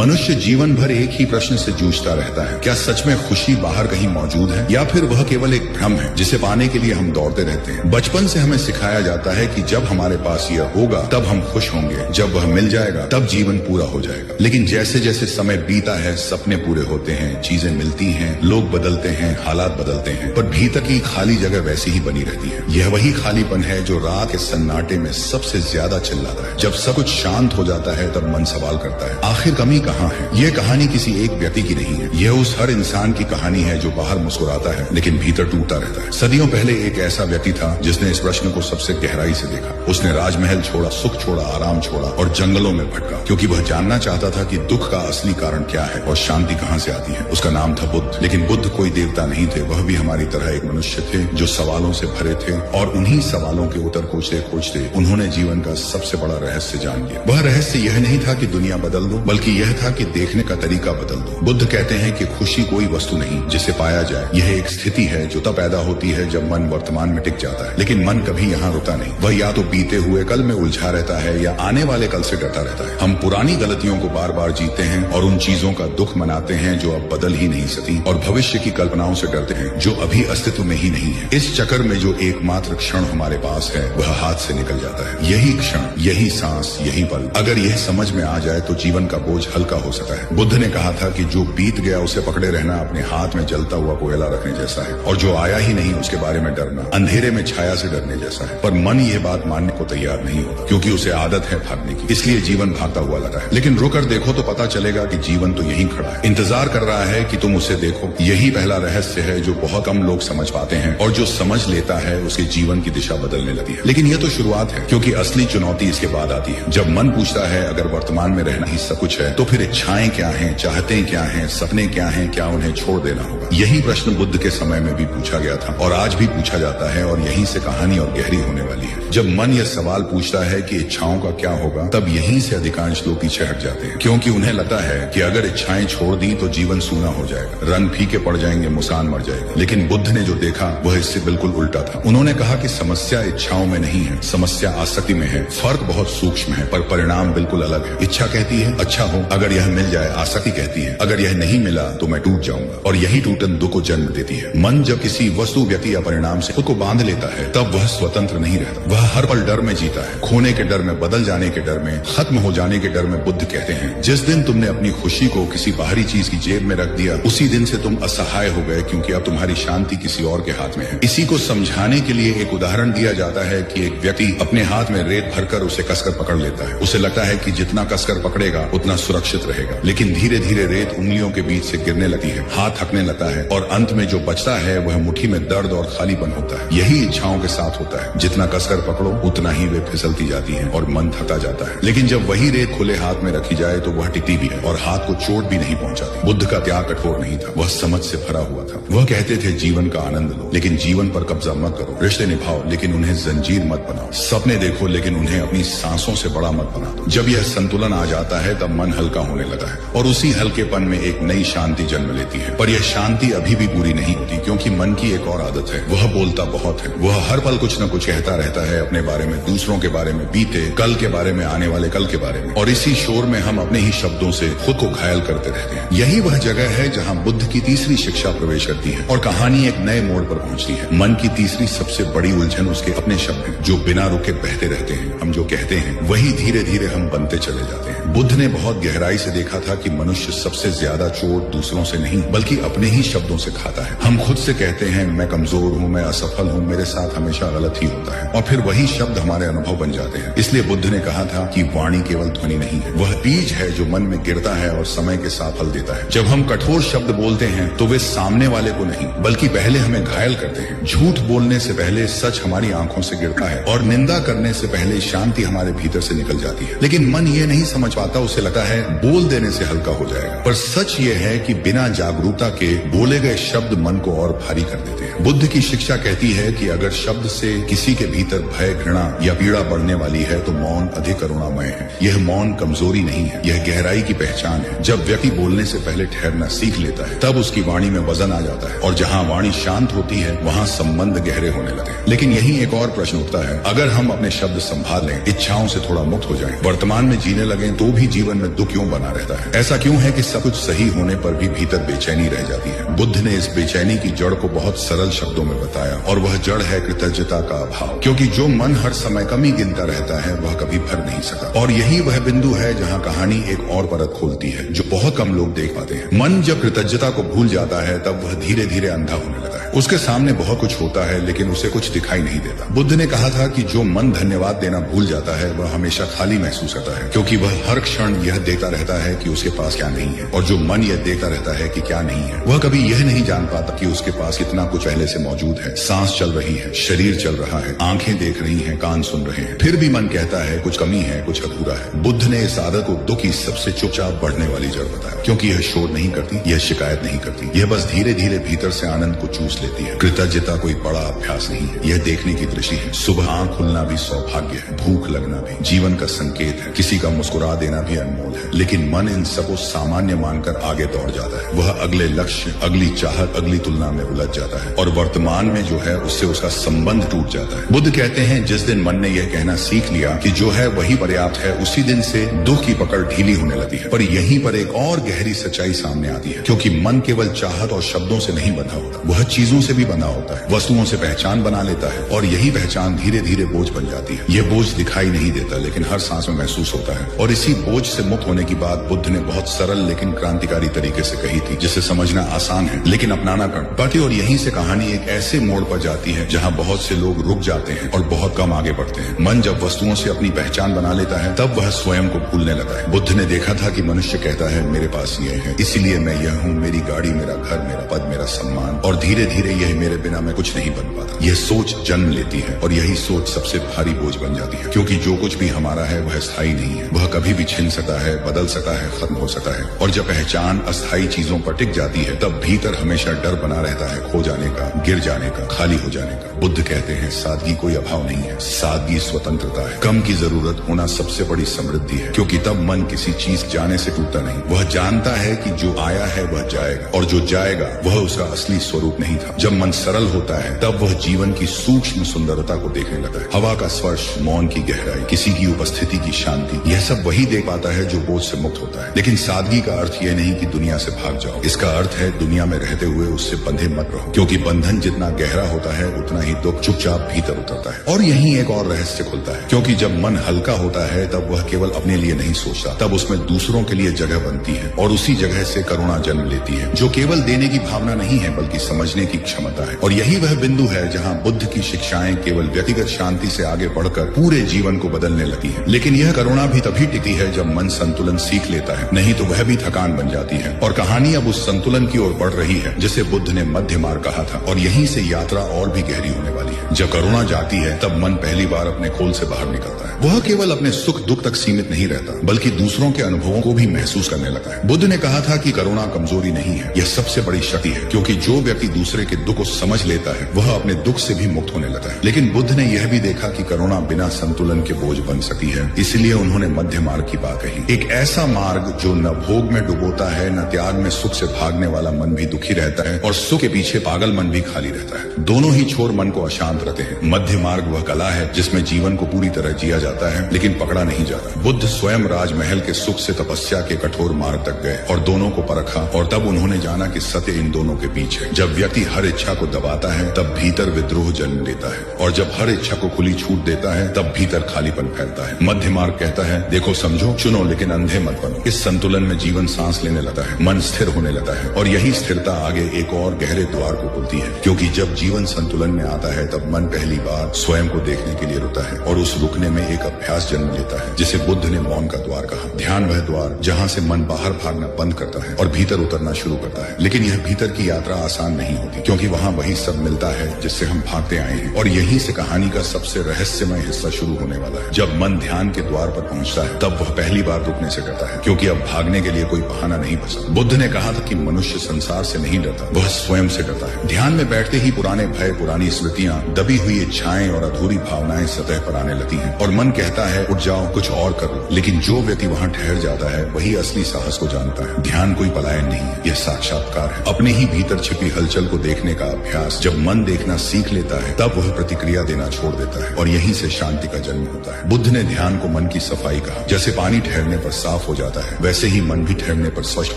मनुष्य जीवन भर एक ही प्रश्न से जूझता रहता है, क्या सच में खुशी बाहर कहीं मौजूद है या फिर वह केवल एक भ्रम है जिसे पाने के लिए हम दौड़ते रहते हैं। बचपन से हमें सिखाया जाता है कि जब हमारे पास यह होगा तब हम खुश होंगे, जब वह मिल जाएगा तब जीवन पूरा हो जाएगा। लेकिन जैसे जैसे समय बीता है, सपने पूरे होते हैं, चीजें मिलती हैं, लोग बदलते हैं, हालात बदलते हैं, पर भीतर की खाली जगह वैसी ही बनी रहती है। यह वही खालीपन है जो रात के सन्नाटे में सबसे ज्यादा चिल्लाता है। जब सब कुछ शांत हो जाता है तब मन सवाल करता है, आखिर कमी कहाँ है। यह कहानी किसी एक व्यक्ति की नहीं है, यह उस हर इंसान की कहानी है जो बाहर मुस्कुराता है लेकिन भीतर टूटता रहता है। सदियों पहले एक ऐसा व्यक्ति था जिसने इस प्रश्न को सबसे गहराई से देखा। उसने राजमहल छोड़ा, सुख छोड़ा, आराम छोड़ा और जंगलों में भटका, क्योंकि वह जानना चाहता था कि दुख का असली कारण क्या है और शांति कहाँ से आती है। उसका नाम था बुद्ध। लेकिन बुद्ध कोई देवता नहीं थे, वह भी हमारी तरह एक मनुष्य थे जो सवालों से भरे थे, और उन्हीं सवालों के उत्तर खोजते खोजते उन्होंने जीवन का सबसे बड़ा रहस्य जान लिया। वह रहस्य यह नहीं था कि दुनिया बदल दो, बल्कि यह था कि देखने का तरीका बदल दो। बुद्ध कहते हैं कि खुशी कोई वस्तु नहीं जिसे पाया जाए, यह एक स्थिति है जो तब पैदा होती है जब मन वर्तमान में टिक जाता है। लेकिन मन कभी यहाँ रुकता नहीं, वह या तो बीते हुए कल में उलझा रहता है या आने वाले कल से डरता रहता है। हम पुरानी गलतियों को बार बार जीते हैं और उन चीजों का दुख मनाते हैं जो अब बदल ही नहीं सकती, और भविष्य की कल्पनाओं से डरते हैं जो अभी अस्तित्व में ही नहीं है। इस चक्कर में जो एकमात्र क्षण हमारे पास है वह हाथ से निकल जाता है। यही क्षण, यही सांस, यही पल, अगर यह समझ में आ जाए तो जीवन का बोझ हल्का हो सकता है। बुद्ध ने कहा था कि जो बीत गया उसे पकड़े रहना अपने हाथ में जलता हुआ कोयला रखने जैसा है, और जो आया ही नहीं उसके बारे में डरना अंधेरे में छाया से डरने जैसा है। पर मन यह बात मानने को तैयार नहीं होता, क्योंकि उसे आदत है भागने की, इसलिए जीवन भागता हुआ लगा है। लेकिन रुककर देखो तो पता चलेगा कि जीवन तो यहीं खड़ा है, इंतजार कर रहा है कि तुम उसे देखो। यही पहला रहस्य है जो बहुत कम लोग समझ पाते हैं, और जो समझ लेता है उसके जीवन की दिशा बदलने लगती है। लेकिन यह तो शुरुआत है, क्योंकि असली चुनौती इसके बाद आती है। जब मन पूछता है अगर वर्तमान में रहना ही सब कुछ है तो फिर इच्छाएं क्या हैं, चाहते क्या हैं, सपने क्या हैं, क्या उन्हें छोड़ देना होगा। यही प्रश्न बुद्ध के समय में भी पूछा गया था और आज भी पूछा जाता है, और यहीं से कहानी और गहरी होने वाली है। जब मन यह सवाल पूछता है कि इच्छाओं का क्या होगा, तब यहीं से अधिकांश लोग पीछे हट जाते हैं, क्योंकि उन्हें लगता है कि अगर इच्छाएं छोड़ दी तो जीवन सूना हो जाएगा, रंग फीके पड़ जाएंगे, मुस्कान मर जाएगी। लेकिन बुद्ध ने जो देखा वह इससे बिल्कुल उल्टा था। उन्होंने कहा कि समस्या इच्छाओं में नहीं है, समस्या आसक्ति में है। फर्क बहुत सूक्ष्म है पर परिणाम बिल्कुल अलग है। इच्छा कहती है अच्छा हो, अगर यह मिल जाए। आसक्ति कहती है अगर यह नहीं मिला तो मैं टूट जाऊंगा, और यही टूटन दुख को जन्म देती है। मन जब किसी वस्तु, व्यक्ति या परिणाम से खुद को बांध लेता है तब वह स्वतंत्र नहीं रहता, वह हर पल डर में जीता है, खोने के डर में, बदल जाने के डर में, खत्म हो जाने के डर में। बुद्ध कहते हैं जिस दिन तुमने अपनी खुशी को किसी बाहरी चीज की जेब में रख दिया, उसी दिन से तुम असहाय हो गए, क्योंकि अब तुम्हारी शांति किसी और के हाथ में है। इसी को समझाने के लिए एक उदाहरण दिया जाता है कि एक व्यक्ति अपने हाथ में रेत भरकर उसे कसकर पकड़ लेता है। उसे लगता है कि जितना कसकर पकड़ेगा उतना सुरक्षित रहेगा, लेकिन धीरे धीरे रेत उंगलियों के बीच से गिरने लगती है, हाथ थकने लगता है, और अंत में जो बचता है वह मुट्ठी में दर्द और खालीपन होता है। यही इच्छाओं के साथ होता है, जितना कसकर पकड़ो उतना ही वे फिसलती जाती हैं और मन थका जाता है। लेकिन जब वही रेत खुले हाथ में रखी जाए तो वह टिकती भी है और हाथ को चोट भी नहीं पहुंचाती। बुद्ध का त्याग कठोर नहीं था, वह समझ से भरा हुआ था। वह कहते थे जीवन का आनंद लो, लेकिन जीवन पर कब्जा मत करो। रिश्ते निभाओ लेकिन उन्हें जंजीर मत बनाओ। सपने देखो लेकिन उन्हें अपनी सांसों से बड़ा मत बना दो। जब यह संतुलन आ जाता है तब मन हल्का होने लगा है, और उसी हल्केपन में एक नई शांति जन्म लेती है। पर यह शांति अभी भी पूरी नहीं होती, क्योंकि मन की एक और आदत है, वह बोलता बहुत है। वह हर पल कुछ न कुछ कहता रहता है, अपने बारे में, दूसरों के बारे में, बीते कल के बारे में, आने वाले कल के बारे में, और इसी शोर में हम अपने ही शब्दों से खुद को घायल करते रहते हैं। यही वह जगह है जहाँ बुद्ध की तीसरी शिक्षा प्रवेश करती है और कहानी एक नए मोड़ पर पहुंचती है। मन की तीसरी सबसे बड़ी उलझन उसके अपने शब्द हैं, जो बिना रुके बहते रहते हैं। हम जो कहते हैं वही धीरे धीरे हम बनते चले जाते हैं। बुद्ध ने बहुत गहराई से देखा था कि मनुष्य सबसे ज्यादा चोट दूसरों से नहीं बल्कि अपने ही शब्दों से खाता है। हम खुद से कहते हैं मैं कमजोर हूँ, मैं असफल हूँ, मेरे साथ हमेशा गलत ही होता है, और फिर वही शब्द हमारे अनुभव बन जाते हैं। इसलिए बुद्ध ने कहा था कि वाणी केवल ध्वनि नहीं है, वह बीज है जो मन में गिरता है और समय के साथ फल देता है। जब हम कठोर शब्द बोलते हैं तो वे सामने वाले को नहीं बल्कि पहले हमें घायल करते हैं। झूठ बोलने से पहले सच हमारी आंखों से गिरता है, और निंदा करने से पहले शांति हमारे भीतर से निकल जाती है। लेकिन मन ये नहीं समझ पाता, उसे लगता है बोल देने से हल्का हो जाएगा। पर सच ये है कि बिना जागरूकता के बोले गए शब्द मन को और भारी कर देते हैं। बुद्ध की शिक्षा कहती है कि अगर शब्द से किसी के भीतर भय, घृणा या पीड़ा बढ़ने वाली है तो मौन अधिक करुणामय है। यह मौन कमजोरी नहीं है, यह गहराई की पहचान है। जब व्यक्ति बोलने से पहले ठहरना सीख लेता है तब उसकी वाणी में वजन आ जाता है, और जहाँ वाणी शांत होती है वहाँ संबंध गहरे होने लगते हैं। लेकिन यही एक और प्रश्न उठता है, अगर हम अपने शब्द संभाल लें, इच्छाओं से थोड़ा मुक्त हो जाएं, वर्तमान में जीने लगें, तो भी जीवन में दुख क्यों क्यों बना रहता है? ऐसा क्यों है कि सब कुछ सही होने पर भी भीतर बेचैनी रह जाती है? बुद्ध ने इस बेचैनी की जड़ को बहुत सरल शब्दों में बताया, और वह जड़ है कृतज्ञता का अभाव। क्योंकि जो मन हर समय कमी गिनता रहता है वह कभी भर नहीं सका। और यही वह बिंदु है जहाँ कहानी एक और परत खोलती है जो बहुत कम लोग देख पाते हैं। मन जब कृतज्ञता को भूल जाता है तब वह धीरे धीरे अंधा होने लगा है। उसके सामने बहुत कुछ होता है लेकिन उसे कुछ दिखाई नहीं देता। बुद्ध ने कहा था कि जो मन धन्यवाद देना भूल जाता है वह हमेशा खाली महसूस करता है, क्योंकि वह हर क्षण यह देखता रहता है कि उसके पास क्या नहीं है। और जो मन यह देखता रहता है कि क्या नहीं है, वह कभी यह नहीं जान पाता कि उसके पास कितना कुछ पहले से मौजूद है। सांस चल रही है, शरीर चल रहा है, आंखें देख रही हैं, कान सुन रहे हैं, फिर भी मन कहता है कुछ कमी है, कुछ अधूरा है। बुद्ध ने इस आदत को दुख की सबसे चुपचाप बढ़ने वाली जड़ बताया, क्योंकि यह शोर नहीं करती, यह शिकायत नहीं करती, यह बस धीरे धीरे भीतर से आनंद को चूस लेती है। कृतज्ञता कोई बड़ा अभ्यास नहीं है, यह देखने की दृष्टि है। सुबह आंख खुलना भी सौभाग्य है, भूख लगना भी जीवन का संकेत है, किसी का मुस्कुरा देना भी अनमोल है। लेकिन मन इन सबको सामान्य मानकर आगे दौड़ जाता है। वह अगले लक्ष्य, अगली चाहत, अगली तुलना में उलझ जाता है और वर्तमान में जो है उससे उसका संबंध टूट जाता है। बुद्ध कहते हैं जिस दिन मन ने यह कहना सीख लिया कि जो है वही पर्याप्त है, उसी दिन से दुख की पकड़ ढीली होने लगती है। पर यहीं पर एक और गहरी सच्चाई सामने आती है, क्योंकि मन केवल चाहत और शब्दों से नहीं बंधा होता, वह चीजों से भी बंधा होता है। वस्तुओं से पहचान बना लेता है और यही पहचान धीरे धीरे बोझ बन जाती है। यह बोझ दिखाई नहीं देता लेकिन हर सांस में महसूस होता है। और इसी बोझ से मुक्त होने की बात बुद्ध ने बहुत सरल लेकिन क्रांतिकारी तरीके से कही थी, जिसे समझना आसान है लेकिन अपनाना कठिन। और यहीं से कहानी एक ऐसे मोड़ पर जाती है जहाँ बहुत से लोग रुक जाते हैं और बहुत कम आगे बढ़ते हैं। मन जब वस्तुओं से अपनी पहचान बना लेता है तब वह स्वयं को भूलने लगा है। बुद्ध ने देखा था कि मनुष्य कहता है मेरे पास यह है, इसीलिए मैं यह हूँ, मेरी गाड़ी, मेरा घर, मेरा पद, मेरा सम्मान, और धीरे धीरे यह मेरे बिना मैं कुछ नहीं बन पाता। यह सोच जन्म लेती है और यही सोच सबसे भारी बोझ बन जाती है, क्योंकि जो कुछ भी हमारा है वह स्थायी नहीं है। वह कभी भी छिन सकता है, बदल सकता है, खत्म हो सकता है। और जब पहचान अस्थायी चीजों पर टिक जाती है तब भीतर हमेशा डर बना रहता है खो जाने का, गिर जाने का, खाली हो जाने का। बुद्ध कहते हैं सादगी कोई अभाव नहीं है, सादगी स्वतंत्रता है। कम की जरूरत होना सबसे बड़ी समृद्धि है, क्योंकि तब मन किसी चीज जाने से टूटता नहीं। वह जानता है कि जो आया है वह जाएगा और जो जाएगा वह उसका असली स्वरूप नहीं था। जब मन सरल होता है तब वह जीवन की सूक्ष्म सुंदरता को देखने लगता है। हवा का स्पर्श, मौन की गहराई, किसी की उपस्थिति की शांति, यह सब वही देख पाता है जो बोझ से मुक्त होता है। लेकिन सादगी का अर्थ यह नहीं कि दुनिया से भाग जाओ, इसका अर्थ है दुनिया में रहते हुए उससे बंधे मत रहो, क्योंकि बंधन जितना गहरा होता है उतना ही दुख चुपचाप भीतर उतरता है। और यही एक और रहस्य खुलता है, क्योंकि जब मन हल्का होता है तब वह केवल अपने लिए नहीं सोचता, तब उसमें दूसरों के लिए जगह बनती है और उसी जगह से करुणा जन्म लेती है, जो केवल देने की भावना नहीं है बल्कि समझने की क्षमता है। और यही वह बिंदु है जहाँ बुद्ध की शिक्षाएं केवल व्यक्तिगत शांति से आगे बढ़कर पूरे जीवन को बदलने लगी है। लेकिन यह करुणा भी तभी टिकती है जब मन संतुलन सीख लेता है, नहीं तो वह भी थकान बन जाती है। और कहानी अब उस संतुलन की ओर बढ़ रही है जिसे बुद्ध ने मध्य मार्ग कहा था, और यहीं से यात्रा और भी गहरी होने वाली है। जब करुणा जाती है तब मन पहली बार अपने खोल से बाहर निकलता है। वह केवल अपने सुख दुख तक सीमित नहीं रहता बल्कि दूसरों के अनुभवों को भी महसूस करने लगा है। बुद्ध ने कहा था कि करुणा कमजोरी नहीं है, यह सबसे बड़ी शक्ति है, क्योंकि जो व्यक्ति दूसरे के दुख को समझ लेता है वह अपने दुख से भी मुक्त होने लगता है। लेकिन बुद्ध ने यह भी देखा कि करुणा बिना संतुलन के बोझ बन सकती है, इसलिए उन्होंने मध्य मार्ग की बात कही। एक ऐसा मार्ग जो न भोग में डुबोता है, न त्याग में सुख से भागने वाला मन भी दुखी रहता है और सुख के पीछे पागल मन भी खाली रहता है। दोनों ही छोर मन को अशांत रखते हैं। मध्य मार्ग वह कला है जिसमें जीवन को पूरी तरह जिया जाता है लेकिन पकड़ा नहीं जाता। बुद्ध स्वयं राजमहल के सुख से तपस्या के कठोर मार्ग तक गए और दोनों को परखा, और तब उन्होंने जाना कि सत्य इन दोनों के बीच है। जब व्यक्ति हर इच्छा को दबाता है तब भीतर विद्रोह जन्म लेता है, और जब हर इच्छा को खुली छूट देता है तब भीतर खालीपन फैलता है। मध्य मार्ग कहता है देखो समझो चुनो लेकिन अंधे मत बनो। इस संतुलन में जीवन सांस लेने लगता है, मन स्थिर होने लगता है, और यही स्थिरता आगे एक और गहरे द्वार को खुलती है, क्योंकि जब जीवन संतुलन में आता है तब मन पहली बार स्वयं को देखने के लिए रुकता है, और उस रुकने में एक अभ्यास जन्म लेता है जिसे बुद्ध ने मौन का द्वार कहा। ध्यान वह द्वार जहाँ से मन बाहर भागना बंद करता है और भीतर उतरना शुरू करता है। लेकिन यह भीतर की यात्रा आसान नहीं होती, क्योंकि वहाँ वही सब मिलता है जिससे हम भागते आए हैं। और यहीं से कहानी का सबसे रहस्यमय हिस्सा शुरू होने वाला है। जब मन ध्यान के द्वार पर पहुंचता है तब वह पहली बार रुकने से डरता है, क्योंकि अब भागने के लिए कोई बहाना नहीं बचा। बुद्ध ने कहा था कि मनुष्य संसार से नहीं डरता, वह स्वयं से डरता है। ध्यान में बैठते ही पुराने भय, पुरानी स्मृतियां, दबी हुई इच्छाएं और अधूरी भावनाएं सतह पर आने लगती हैं और मन कहता है उठ जाओ, कुछ और करो। लेकिन जो व्यक्ति वहां ठहर जाता है वही असली साहस को जानता है। ध्यान कोई पलायन नहीं है, यह साक्षात्कार है। अपने ही भीतर छिपी हलचल को देखने का अभ्यास। जब मन देखना सीख लेता है तब वह प्रतिक्रिया देना छोड़ देता है और यहीं से शांति का जन्म होता है। बुद्ध ने ध्यान को मन की सफाई कहा। जैसे पानी ठहरने पर साफ हो जाता है वैसे ही मन भी ठहरने पर स्पष्ट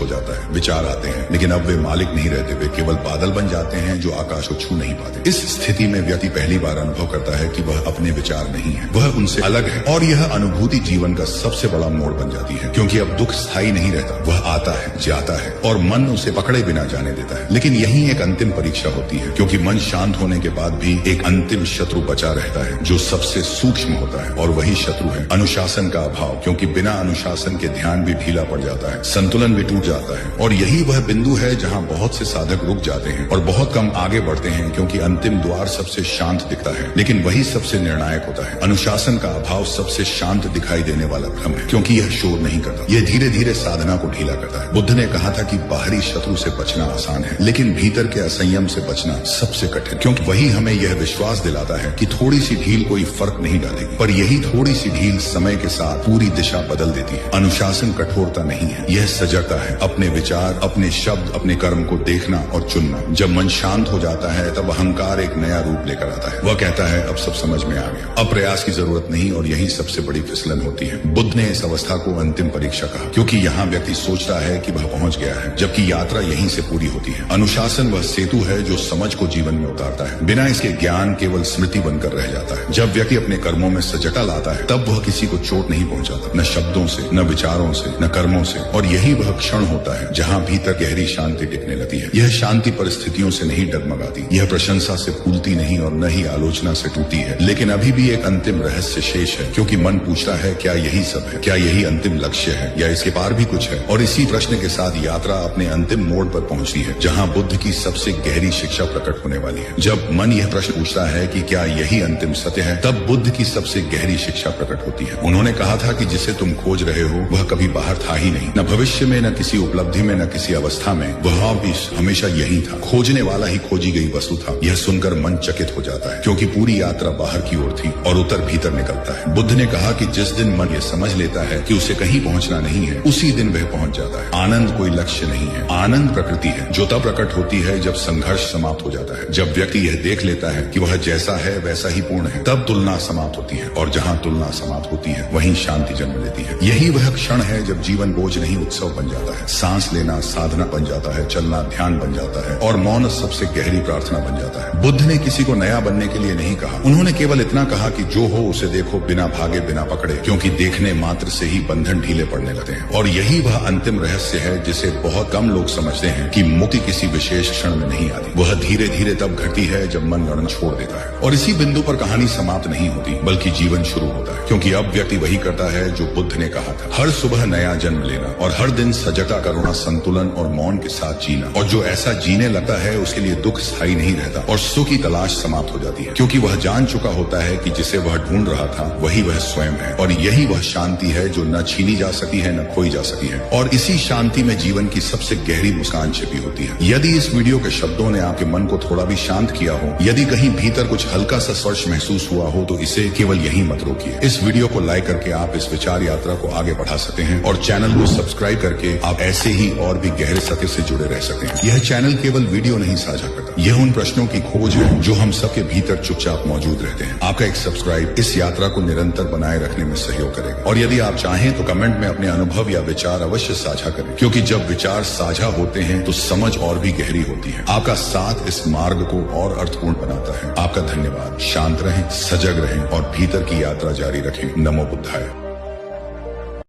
हो जाता है। विचार आते हैं लेकिन अब वे मालिक नहीं रहते, वे केवल बादल बन जाते हैं जो आकाश को छू नहीं पाते। इस स्थिति में व्यक्ति पहली बार अनुभव करता है कि वह अपने विचार नहीं है, वह उनसे अलग है। और यह अनुभूति जीवन का सबसे बड़ा मोड़ बन जाती है, क्योंकि अब दुख स्थायी नहीं रहता, वह आता है, जाता है और मन उसे पकड़े बिना जाने देता है। लेकिन यही एक अंतिम परीक्षा होती है, क्योंकि मन शांत होने के बाद भी एक अंतिम शत्रु बचा रहता है जो सबसे सूक्ष्म होता है, और वही शत्रु है अनुशासन का अभाव। क्योंकि बिना अनुशासन के ध्यान भी ढीला पड़ जाता है, संतुलन भी टूट जाता है। और यही वह बिंदु है जहाँ बहुत से साधक रुक जाते हैं और बहुत कम आगे बढ़ते हैं, क्योंकि अंतिम द्वार सबसे शांत दिखता है लेकिन वही सबसे निर्णायक होता है। अनुशासन का अभाव सबसे शांत दिखाई देने वाला भ्रम है, क्योंकि यह शोर नहीं करता, यह धीरे धीरे साधना को ढीला करता है। बुद्ध ने कहा था कि बाहरी शत्रु से बचना आसान है, लेकिन भीतर के असंयम से बचना सबसे कठिन, क्योंकि वही हमें यह विश्वास दिलाता है कि थोड़ी सी ढील कोई फर्क नहीं डालेगी, पर यही थोड़ी सी ढील समय के साथ पूरी दिशा बदल देती है। अनुशासन कठोरता नहीं है, यह सजगता है। अपने विचार, अपने शब्द, अपने कर्म को देखना और चुनना। जब मन शांत हो जाता है तब अहंकार एक नया रूप लेकर आता है। वह कहता है अब सब समझ में आ गया, अब प्रयास की जरूरत नहीं, और यही सबसे बड़ी फिसलन होती है। बुद्ध ने इस अवस्था को अंतिम परीक्षा कहा, क्योंकि यहाँ व्यक्ति सोचता है कि वह पहुंच गया है, जबकि यात्रा यहीं से पूरी होती है। अनुशासन वह सेतु है जो समझ को जीवन में उतारता है, बिना इसके ज्ञान केवल स्मृति बनकर रह जाता है। जब व्यक्ति अपने कर्मों में सजगता लाता है तब वह किसी को चोट नहीं पहुंचाता, न शब्दों से, न विचारों से, न कर्मों से। और यही वह क्षण होता है जहाँ भीतर गहरी शांति टिकने लगती है। यह शांति परिस्थितियों से नहीं डगमगाती, यह प्रशंसा से फूलती नहीं और न ही आलोचना से टूटी है। लेकिन अभी भी एक अंतिम रहस्य शेष है, क्योंकि मन पूछता है क्या यही सब है, क्या यही अंतिम लक्ष्य है, या इसके पार भी कुछ है। और इसी प्रश्न के साथ यात्रा अपने अंतिम मोड़ पर पहुंचती है, जहाँ बुद्ध की सबसे गहरी शिक्षा प्रकट होने वाली है। जब मन यह प्रश्न पूछता है कि क्या यही अंतिम सत्य है, तब बुद्ध की सबसे गहरी शिक्षा प्रकट होती है। उन्होंने कहा था कि जिसे तुम खोज रहे हो वह कभी बाहर था ही नहीं, न भविष्य में, न किसी उपलब्धि में, न किसी अवस्था में, वह भी हमेशा यही था। खोजने वाला ही खोजी गई वस्तु था। यह सुनकर मन चकित हो जाता है, क्योंकि पूरी यात्रा बाहर की ओर थी और उत्तर भीतर निकलता है। बुद्ध ने कहा कि जिस दिन मन यह समझ लेता है कि उसे कहीं पहुंचना नहीं है, उसी दिन वह पहुंच जाता है। आनंद कोई लक्ष्य नहीं है, आनंद प्रकृति है, जो तब प्रकट होती है जब संघर्ष समाप्त हो जाता है। जब व्यक्ति यह देख लेता है कि वह जैसा है वैसा ही पूर्ण है, तब तुलना समाप्त होती है, और जहाँ तुलना समाप्त होती है वहीं शांति जन्म लेती है। यही वह क्षण है जब जीवन बोझ नहीं उत्सव बन जाता है, सांस लेना साधना बन जाता है, चलना ध्यान बन जाता है, और मौन सबसे गहरी प्रार्थना बन जाता है। बुद्ध ने किसी को नया बनने के लिए नहीं कहा, उन्होंने केवल इतना कहा कि जो हो उसे देखो, बिना भागे बिना पकड़े, क्योंकि देखने मात्र से ही बंधन ढीले पड़ने लगते हैं। और यही वह अंतिम रहस्य है जिसे बहुत कम लोग समझते हैं, कि मुक्ति किसी विशेष क्षण में नहीं आती, वह धीरे धीरे तब घटती है जब मन लड़ना छोड़ देता है। और इसी बिंदु पर कहानी समाप्त नहीं होती, बल्कि जीवन शुरू होता है, क्योंकि अब व्यक्ति वही करता है जो बुद्ध ने कहा था, हर सुबह नया जन्म लेना और हर दिन सजगता, करुणा, संतुलन और मौन के साथ जीना। और जो ऐसा जीने लगता है उसके लिए दुख स्थायी नहीं रहता और सुख की तलाश समाप्त हो जाती है, क्योंकि वह जान चुका होता है कि जिसे वह ढूंढ रहा था वही वह स्वयं है। और यही वह शांति है जो न छीनी जा सकी है, न खोई जा सकी है। और इसी शांति में जीवन की सबसे गहरी मुस्कान छिपी होती है। यदि इस वीडियो के शब्दों ने आपके मन को थोड़ा भी शांत किया हो, यदि कहीं भीतर कुछ हल्का सा स्पर्श महसूस हुआ हो, तो इसे केवल यही मत रोकिए। इस वीडियो को लाइक करके आप इस विचार यात्रा को आगे बढ़ा सकते हैं, और चैनल को सब्सक्राइब करके आप ऐसे ही और भी गहरे सत्य से जुड़े रह सकते हैं। यह चैनल केवल वीडियो नहीं साझा करता, यह उन प्रश्नों की खोज है जो हम सबके भीतर चुपचाप मौजूद रहते हैं। आपका एक सब्सक्राइब इस यात्रा को निरंतर बनाए रखने में सहयोग करेगा। और यदि आप चाहें तो कमेंट में अपने अनुभव या विचार अवश्य साझा करें, क्योंकि जब विचार साझा होते हैं तो समझ और भी गहरी होती है। आपका साथ इस मार्ग को और अर्थपूर्ण बनाता है। आपका धन्यवाद। शांत रहें, सजग रहें और भीतर की यात्रा जारी रखें। नमो बुद्धाय।